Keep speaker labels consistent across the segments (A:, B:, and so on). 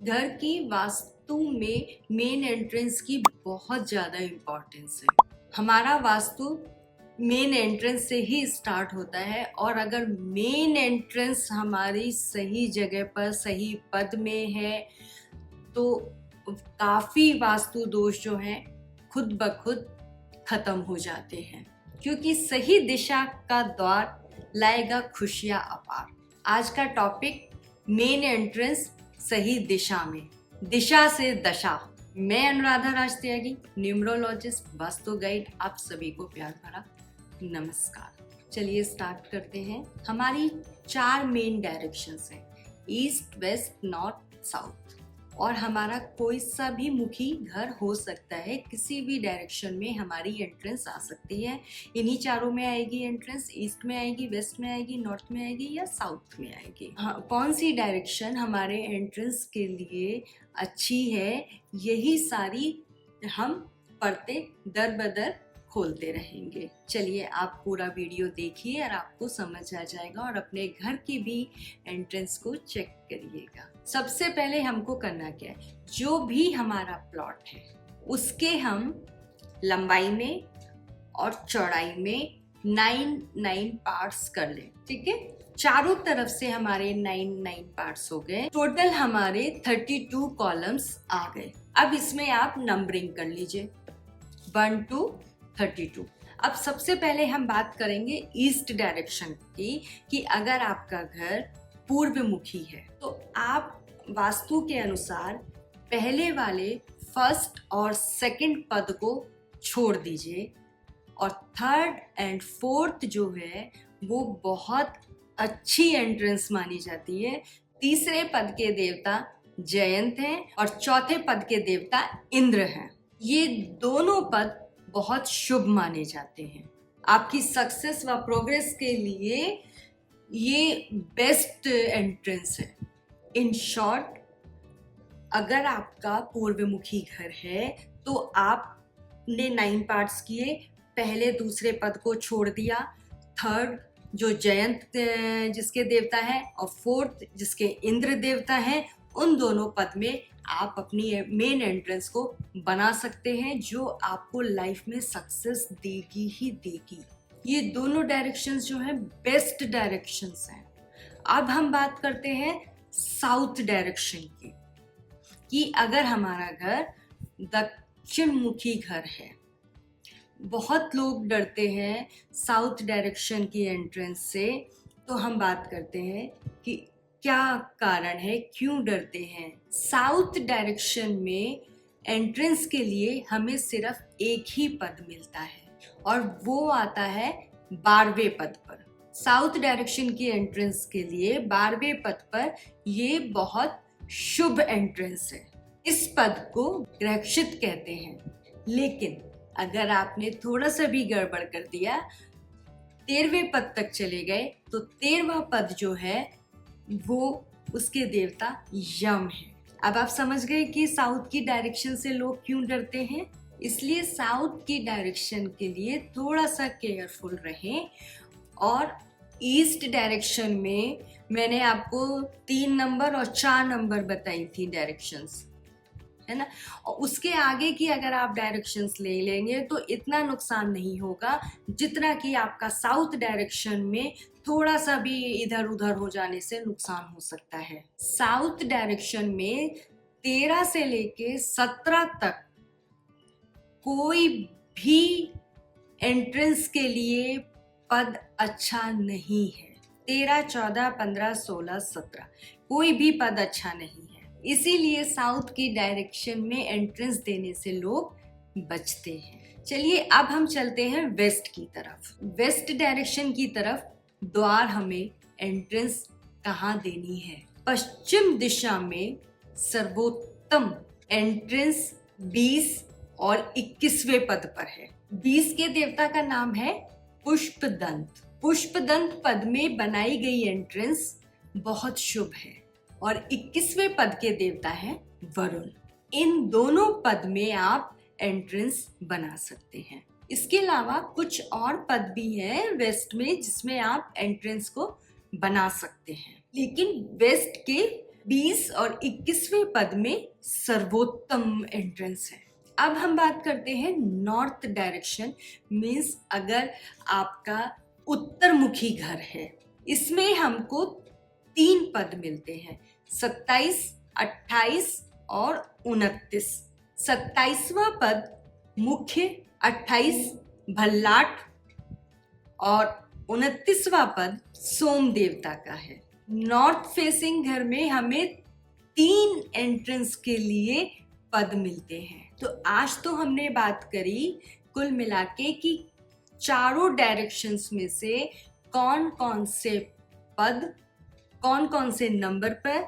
A: घर की वास्तु में मेन एंट्रेंस की बहुत ज़्यादा इम्पोर्टेंस है। हमारा वास्तु मेन एंट्रेंस से ही स्टार्ट होता है और अगर मेन एंट्रेंस हमारी सही जगह पर सही पद में है तो काफ़ी वास्तु दोष जो हैं खुद ब खुद खत्म हो जाते हैं, क्योंकि सही दिशा का द्वार लाएगा खुशियां अपार। आज का टॉपिक मेन एंट्रेंस सही दिशा में, दिशा से दशा। मैं अनुराधा राज त्यागी, न्यूमरोलॉजिस्ट, वास्तु गाइड, आप सभी को प्यार भरा नमस्कार। चलिए स्टार्ट करते हैं। हमारी 4 मेन डायरेक्शंस हैं, ईस्ट, वेस्ट, नॉर्थ, साउथ। और हमारा कोई सा भी मुखी घर हो सकता है, किसी भी डायरेक्शन में हमारी एंट्रेंस आ सकती है। इन्हीं चारों में आएगी एंट्रेंस, ईस्ट में आएगी, वेस्ट में आएगी, नॉर्थ में आएगी या साउथ में आएगी। हाँ, कौन सी डायरेक्शन हमारे एंट्रेंस के लिए अच्छी है, यही सारी हम पढ़ते दर बदर खोलते रहेंगे। चलिए आप पूरा वीडियो देखिए और आपको समझ आ जाएगा और अपने घर की भी एंट्रेंस को चेक करिएगा। सबसे पहले हमको करना क्या है, जो भी हमारा प्लॉट है उसके हम लंबाई में और चौड़ाई में 9 पार्ट्स कर लें। ठीक है, चारों तरफ से हमारे 9 पार्ट्स हो गए। टोटल हमारे 32 कॉलम्स आ गए। अब इसमें आप नंबरिंग कर लीजिए 1 to 32। अब सबसे पहले हम बात करेंगे ईस्ट डायरेक्शन की, कि अगर आपका घर पूर्व मुखी है तो आप वास्तु के अनुसार पहले वाले फर्स्ट और सेकंड पद को छोड़ दीजिए और थर्ड एंड फोर्थ जो है वो बहुत अच्छी एंट्रेंस मानी जाती है। तीसरे पद के देवता जयंत हैं और चौथे पद के देवता इंद्र हैं। ये दोनों पद बहुत शुभ माने जाते हैं। आपकी सक्सेस व प्रोग्रेस के लिए ये बेस्ट एंट्रेंस है। इन शॉर्ट, अगर आपका पूर्वमुखी घर है तो आपने 9 पार्ट्स किए, पहले दूसरे पद को छोड़ दिया, थर्ड जो जयंत जिसके देवता है और फोर्थ जिसके इंद्र देवता है, उन दोनों पद में आप अपनी मेन एंट्रेंस को बना सकते हैं, जो आपको लाइफ में सक्सेस देगी ही देगी। ये दोनों डायरेक्शंस जो हैं बेस्ट डायरेक्शंस हैं। अब हम बात करते हैं साउथ डायरेक्शन की, कि अगर हमारा घर दक्षिण मुखी घर है। बहुत लोग डरते हैं साउथ डायरेक्शन की एंट्रेंस से, तो हम बात करते हैं कि क्या कारण है, क्यों डरते हैं। साउथ डायरेक्शन में एंट्रेंस के लिए हमें सिर्फ एक ही पद मिलता है और वो आता है 12वें पद पर। साउथ डायरेक्शन की एंट्रेंस के लिए 12वें पद पर ये बहुत शुभ एंट्रेंस है। इस पद को ग्रहक्षित कहते हैं। लेकिन अगर आपने थोड़ा सा भी गड़बड़ कर दिया, 13वें पद तक चले गए, तो 13वां पद जो है वो उसके देवता यम है। अब आप समझ गए कि साउथ की डायरेक्शन से लोग क्यों डरते हैं। इसलिए साउथ की डायरेक्शन के लिए थोड़ा सा केयरफुल रहें। और ईस्ट डायरेक्शन में मैंने आपको 3 नंबर और 4 नंबर बताई थी डायरेक्शंस, है ना। और उसके आगे की अगर आप डायरेक्शंस ले लेंगे तो इतना नुकसान नहीं होगा जितना कि आपका साउथ डायरेक्शन में थोड़ा सा भी इधर उधर हो जाने से नुकसान हो सकता है। साउथ डायरेक्शन में 13 से लेके 17 तक कोई भी एंट्रेंस के लिए पद अच्छा नहीं है। 13, 14, 15, 16, 17 कोई भी पद अच्छा नहीं है। इसीलिए साउथ की डायरेक्शन में एंट्रेंस देने से लोग बचते हैं। चलिए अब हम चलते हैं वेस्ट की तरफ। वेस्ट डायरेक्शन की तरफ द्वार हमें एंट्रेंस कहाँ देनी है। पश्चिम दिशा में सर्वोत्तम एंट्रेंस 20 और 21वें पद पर है। 20 के देवता का नाम है पुष्पदंत। पुष्पदंत पद में बनाई गई एंट्रेंस बहुत शुभ है और 21वें पद के देवता है वरुण। इन दोनों पद में आप एंट्रेंस बना सकते हैं। इसके अलावा कुछ और पद भी हैं वेस्ट में जिसमें आप एंट्रेंस को बना सकते हैं, लेकिन वेस्ट के 20 और 21वें पद में सर्वोत्तम एंट्रेंस है। अब हम बात करते हैं नॉर्थ डायरेक्शन, मीन्स अगर आपका उत्तरमुखी घर है, इसमें हमको 3 पद मिलते हैं, 27, 28 और 29। 27वां पद मुख्य, 28 भल्लाट और 29वां पद सोम देवता का है। नॉर्थ फेसिंग घर में हमें 3 एंट्रेंस के लिए पद मिलते हैं। तो आज तो हमने बात करी कुल मिला के कि चारों डायरेक्शंस में से कौन कौन से पद कौन कौन से नंबर पर,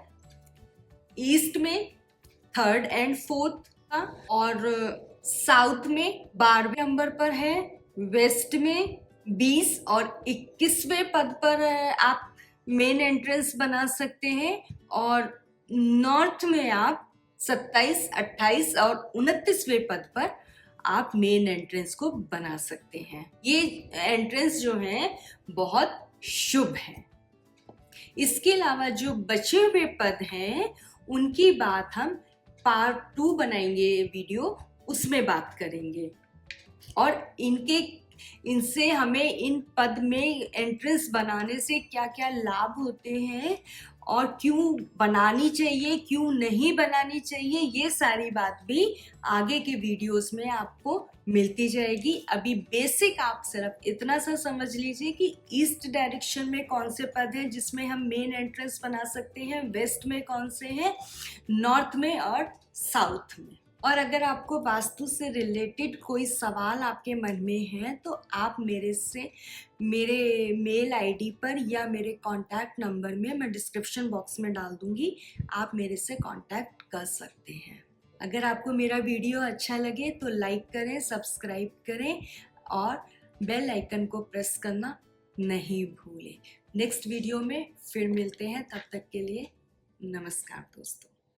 A: ईस्ट में 3rd and 4th का, और साउथ में 12वें नंबर पर है, वेस्ट में 20 और 21वें पद पर आप मेन एंट्रेंस बना सकते हैं, और नॉर्थ में आप 27, 28 और 29वें पद पर आप मेन एंट्रेंस को बना सकते हैं। ये एंट्रेंस जो है बहुत शुभ है। इसके अलावा जो बचे हुए पद हैं उनकी बात हम पार्ट 2 बनाएंगे वीडियो, उसमें बात करेंगे, और इनसे हमें इन पद में एंट्रेंस बनाने से क्या क्या लाभ होते हैं और क्यों बनानी चाहिए, क्यों नहीं बनानी चाहिए, ये सारी बात भी आगे के वीडियोस में आपको मिलती जाएगी। अभी बेसिक आप सिर्फ इतना सा समझ लीजिए कि ईस्ट डायरेक्शन में कौन से पद हैं जिसमें हम मेन एंट्रेंस बना सकते हैं, वेस्ट में कौन से हैं, नॉर्थ में और साउथ में। और अगर आपको वास्तु से रिलेटेड कोई सवाल आपके मन में है तो आप मेरे मेल आईडी पर या मेरे कांटेक्ट नंबर में मैं डिस्क्रिप्शन बॉक्स में डाल दूंगी, आप मेरे से कांटेक्ट कर सकते हैं। अगर आपको मेरा वीडियो अच्छा लगे तो लाइक करें, सब्सक्राइब करें और बेल आइकन को प्रेस करना नहीं भूलें। नेक्स्ट वीडियो में फिर मिलते हैं, तब तक के लिए नमस्कार दोस्तों।